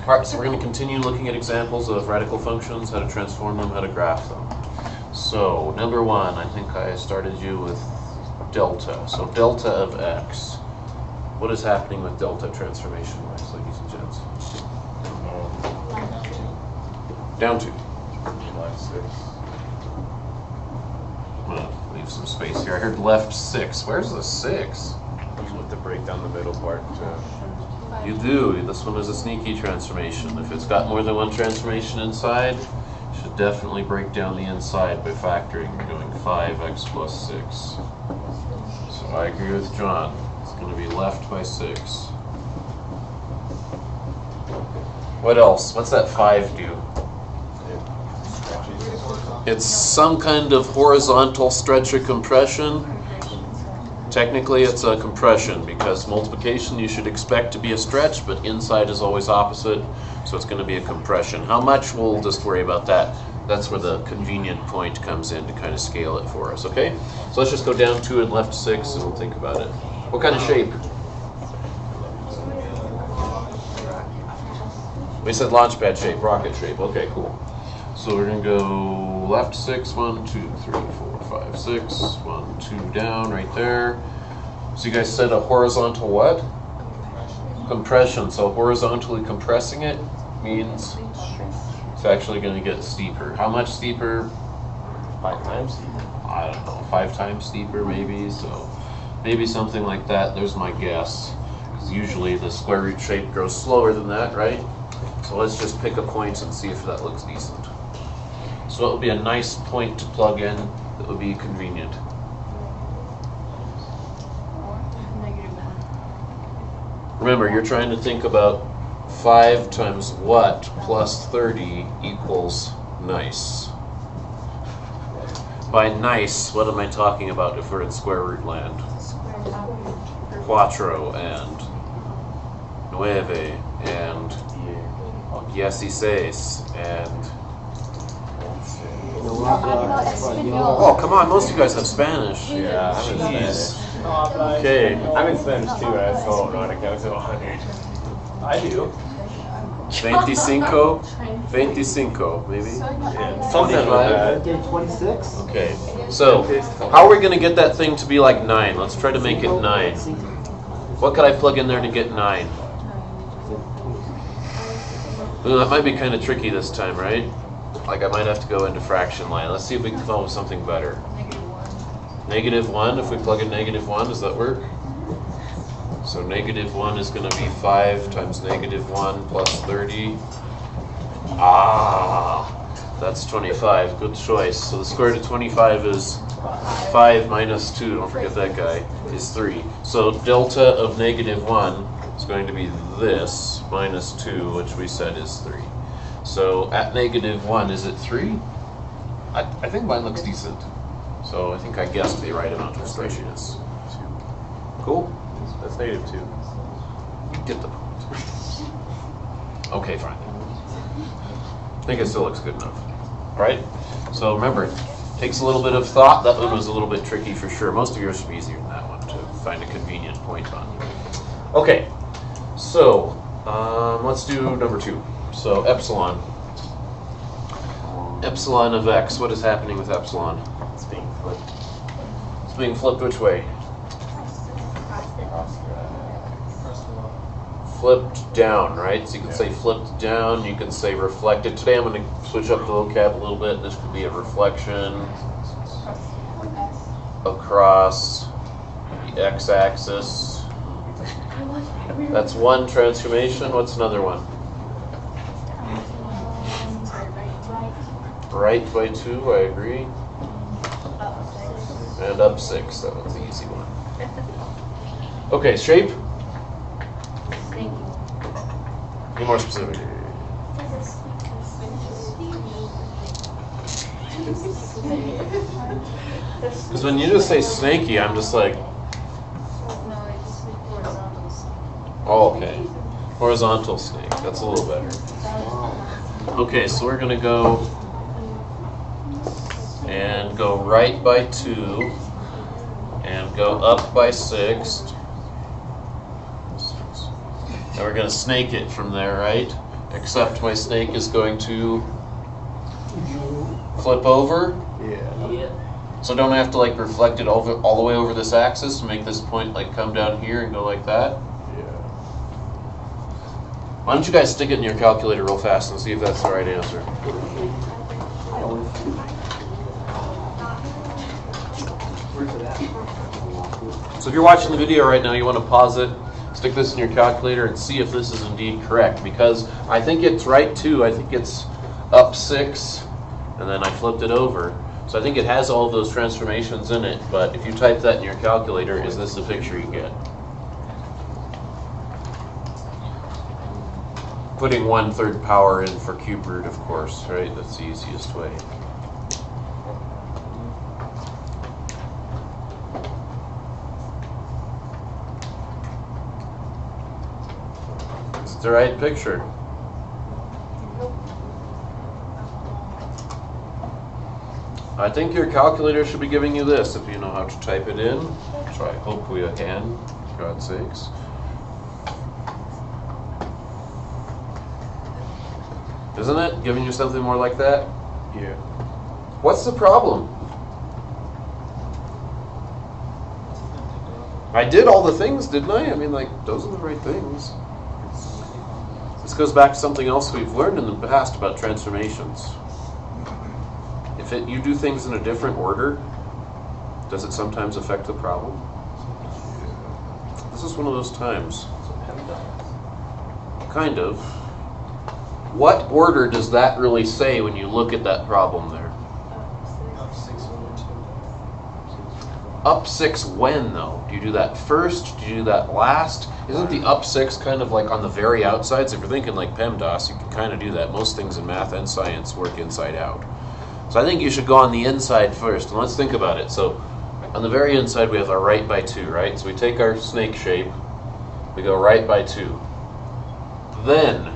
Alright, so we're going to continue looking at examples of radical functions, how to transform them, how to graph them. So, number one, I think I started you with delta. So delta of x. What is happening with delta transformation-wise, ladies and gents? Down 2. Left 6. I'm going to leave some space here. I heard left 6. Where's the 6? You have to break down the middle part to... You do. This one is a sneaky transformation. If it's got more than one transformation inside, you should definitely break down the inside by factoring. You're doing 5x plus 6. So I agree with John. It's going to be left by 6. What else? What's that 5 do? It's some kind of horizontal stretch or compression. Technically it's a compression because multiplication you should expect to be a stretch, but inside is always opposite, so it's going to be a compression. How much? We'll just worry about that. That's where the convenient point comes in to kind of scale it for us, okay? So let's just go down 2 and left 6 and we'll think about it. What kind of shape? We said launch pad shape, rocket shape. Okay, cool. So we're going to go left 6, 1, 2, 3, 4, 5, 6, 1, 2 down right there. So you guys said a horizontal what? Compression. So horizontally compressing it means it's actually going to get steeper. How much steeper? 5 times? I don't know, 5 times steeper maybe. So maybe something like that. There's my guess. Because usually the square root shape grows slower than that, right? So let's just pick a point and see if that looks decent. So it would be a nice point to plug in that would be convenient. Remember, you're trying to think about 5 times what plus 30 equals nice. By nice, what am I talking about if we're in square root land? Cuatro and nueve and dieciséis and... Oh, come on, most of you guys have Spanish. Yeah, I'm in Jeez. Spanish. Okay. I'm in Spanish too, I still don't know how to count to 100. I do. 25, maybe? Yeah, something like that. 26? Okay, so how are we going to get that thing to be like 9? Let's try to make it 9. What could I plug in there to get 9? Ooh, that might be kind of tricky this time, right? Like I might have to go into fraction line. Let's see if we can come up with something better. -1, if we plug in -1, does that work? So -1 is going to be 5 times -1 plus 30. Ah, that's 25. Good choice. So the square root of 25 is 5 minus 2. Don't forget that guy. Is 3. So delta of -1 is going to be this minus 2, which we said is 3. So at -1, is it 3? I think mine looks decent. So I think I guessed the right amount of stretchiness. Cool? That's -2. Get the point. Okay, fine. I think it still looks good enough. Right? So remember, it takes a little bit of thought. That one was a little bit tricky for sure. Most of yours should be easier than that one to find a convenient point on. Okay, so let's do number 2. So epsilon. Epsilon of x. What is happening with epsilon? It's being flipped. It's being flipped which way? Flipped down, right? So you can say flipped down, you can say reflected. Today I'm going to switch up the vocab a little bit. This could be a reflection across the x-axis. That's one transformation. What's another one? Right by 2, I agree. And up 6, that one's the easy one. Okay, shape? Be more specific. Because when you just say snaky, I'm just like... Oh, okay. Horizontal snake, that's a little better. Okay, so we're going to go... and go right by 2, and go up by 6. And we're going to snake it from there, right? Except my snake is going to flip over. Yeah. So don't I have to like reflect it all the way over this axis to make this point like come down here and go like that? Yeah. Why don't you guys stick it in your calculator real fast and see if that's the right answer. So if you're watching the video right now, you want to pause it, stick this in your calculator and see if this is indeed correct, because I think it's right too. I think it's up 6 and then I flipped it over. So I think it has all of those transformations in it, but if you type that in your calculator, is this the picture you get? Putting 1/3 power in for cube root, of course, right? That's the easiest way. It's the right picture. I think your calculator should be giving you this if you know how to type it in. So I hope we can, for God's sakes. Isn't it giving you something more like that? Yeah. What's the problem? I did all the things, didn't I? I mean, like, those are the right things. This goes back to something else we've learned in the past about transformations. If you do things in a different order, does it sometimes affect the problem? This is one of those times. Kind of. What order does that really say when you look at that problem there? Up 6 when, though? Do you do that first? Do you do that last? Isn't the up 6 kind of like on the very outside? So if you're thinking like PEMDAS, you can kind of do that. Most things in math and science work inside out. So I think you should go on the inside first, and let's think about it. So on the very inside, we have our right by 2, right? So we take our snake shape, we go right by 2. Then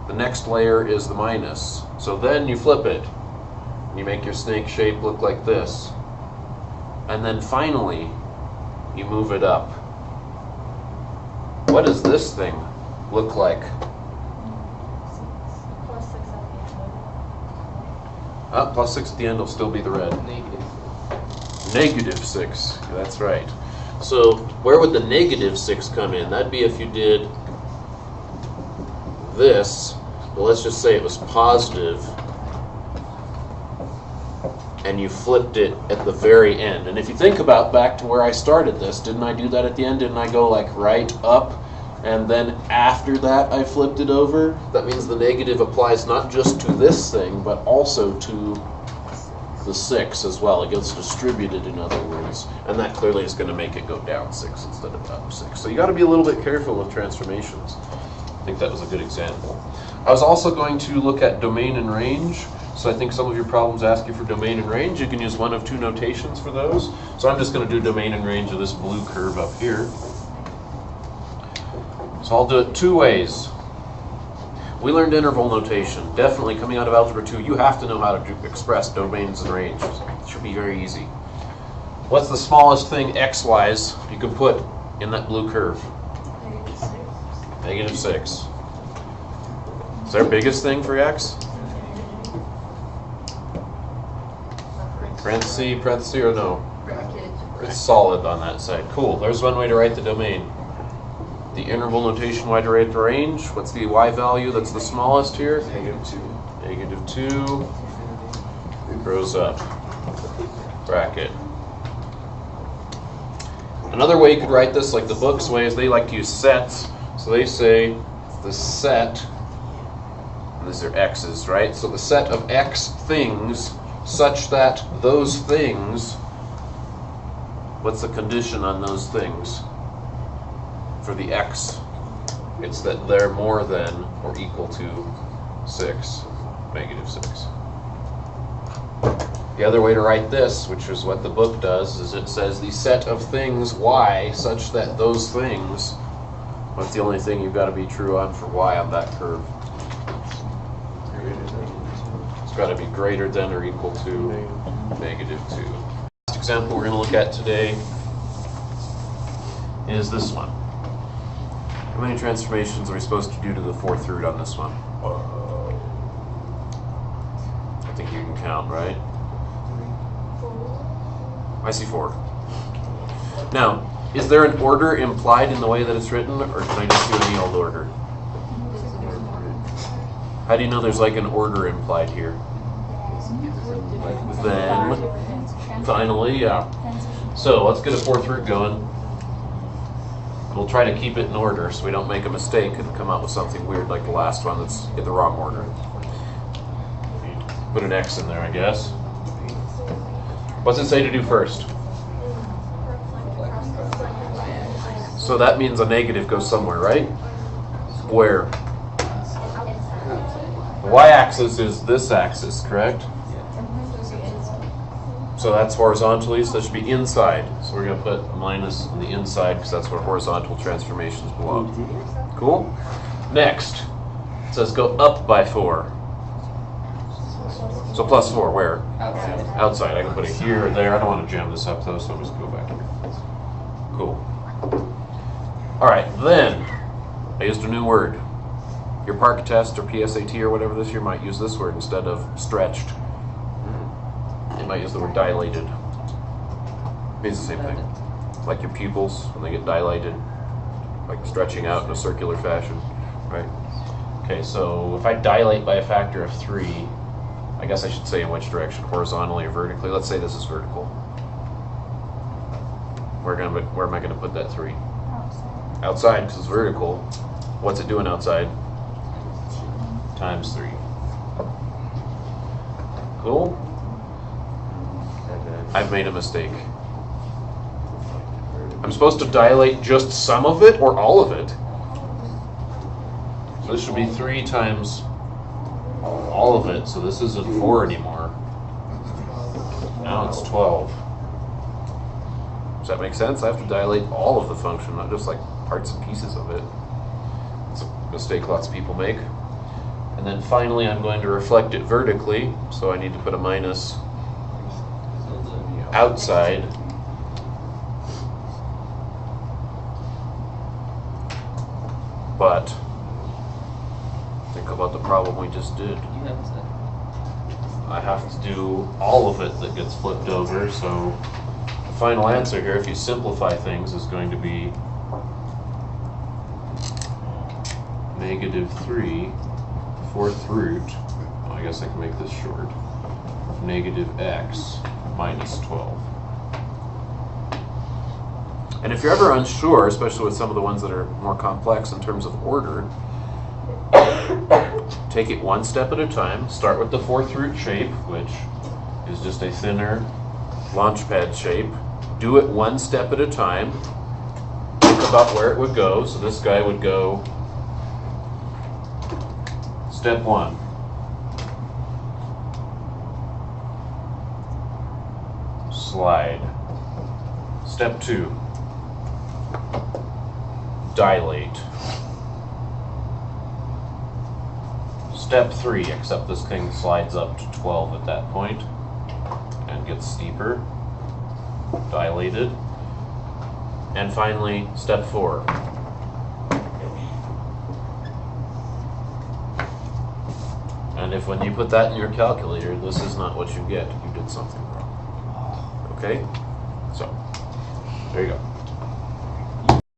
the next layer is the minus. So then you flip it, and you make your snake shape look like this. And then finally, you move it up. What does this thing look like? Plus 6 at the end will still be the red. Negative 6, that's right. So where would the negative 6 come in? That'd be if you did this. Well, let's just say it was positive, and you flipped it at the very end. And if you think about back to where I started this, didn't I do that at the end? Didn't I go like right up? And then after that, I flipped it over. That means the negative applies not just to this thing, but also to the 6 as well. It gets distributed, in other words. And that clearly is going to make it go down 6 instead of up 6. So you got to be a little bit careful with transformations. I think that was a good example. I was also going to look at domain and range. So I think some of your problems ask you for domain and range. You can use one of 2 notations for those. So I'm just going to do domain and range of this blue curve up here. So I'll do it 2 ways. We learned interval notation. Definitely coming out of Algebra 2, you have to know how to express domains and ranges. It should be very easy. What's the smallest thing x-wise you can put in that blue curve? Negative 6. Is there a biggest thing for x? Parenthesis, or no? It's solid on that side. Cool. There's one way to write the domain. The interval notation way to write the range. What's the y value that's the smallest here? -2. Negative 2. It grows up. Bracket. Another way you could write this, like the book's way, is they like to use sets. So they say the set, and these are x's, right? So the set of x things such that those things, what's the condition on those things? For the x, it's that they're more than or equal to 6, negative 6. The other way to write this, which is what the book does, is it says the set of things y such that those things, what's the only thing you've got to be true on for y on that curve? It's got to be greater than or equal to negative 2. Last example we're going to look at today is this one. How many transformations are we supposed to do to the fourth root on this one? I think you can count, right? I see 4. Now, is there an order implied in the way that it's written, or can I just do any old order? How do you know there's like an order implied here? Then, finally, yeah. So let's get a fourth root going. We'll try to keep it in order so we don't make a mistake and come out with something weird like the last one that's in the wrong order. Put an X in there, I guess. What's it say to do first? So that means a negative goes somewhere, right? Where? The y-axis is this axis, correct? So that's horizontally, so that should be inside. So we're going to put a minus on the inside because that's where horizontal transformations belong. Cool? Next, it says go up by 4. So plus 4, where? Outside. Outside. I can put it here or there. I don't want to jam this up though, so I'm just going to go back here. Cool. Alright, then I used a new word. Your park test or PSAT or whatever this year might use this word instead of stretched. You might use the word dilated. It means the same thing. Like your pupils when they get dilated, like stretching out in a circular fashion, right? Okay, so if I dilate by a factor of 3, I guess I should say in which direction, horizontally or vertically. Let's say this is vertical. Where am I going to put that 3? Outside, because it's vertical. What's it doing outside? Times 3. Cool? I've made a mistake. I'm supposed to dilate just some of it or all of it. So this should be 3 times all of it. So this isn't 4 anymore. Now it's 12. Does that make sense? I have to dilate all of the function, not just like parts and pieces of it. It's a mistake lots of people make. And then finally I'm going to reflect it vertically, so I need to put a minus outside. But think about the problem we just did. I have to do all of it that gets flipped over, so the final answer here, if you simplify things, is going to be -3 fourth root, well, I guess I can make this short, -x minus 12. And if you're ever unsure, especially with some of the ones that are more complex in terms of order, take it one step at a time. Start with the fourth root shape, which is just a thinner launch pad shape. Do it one step at a time. Think about where it would go. So this guy would go step 1. Slide. Step 2. Dilate. Step 3, except this thing slides up to 12 at that point and gets steeper. Dilated. And finally, step 4. And if when you put that in your calculator, this is not what you get, you did something wrong. Okay? So, there you go.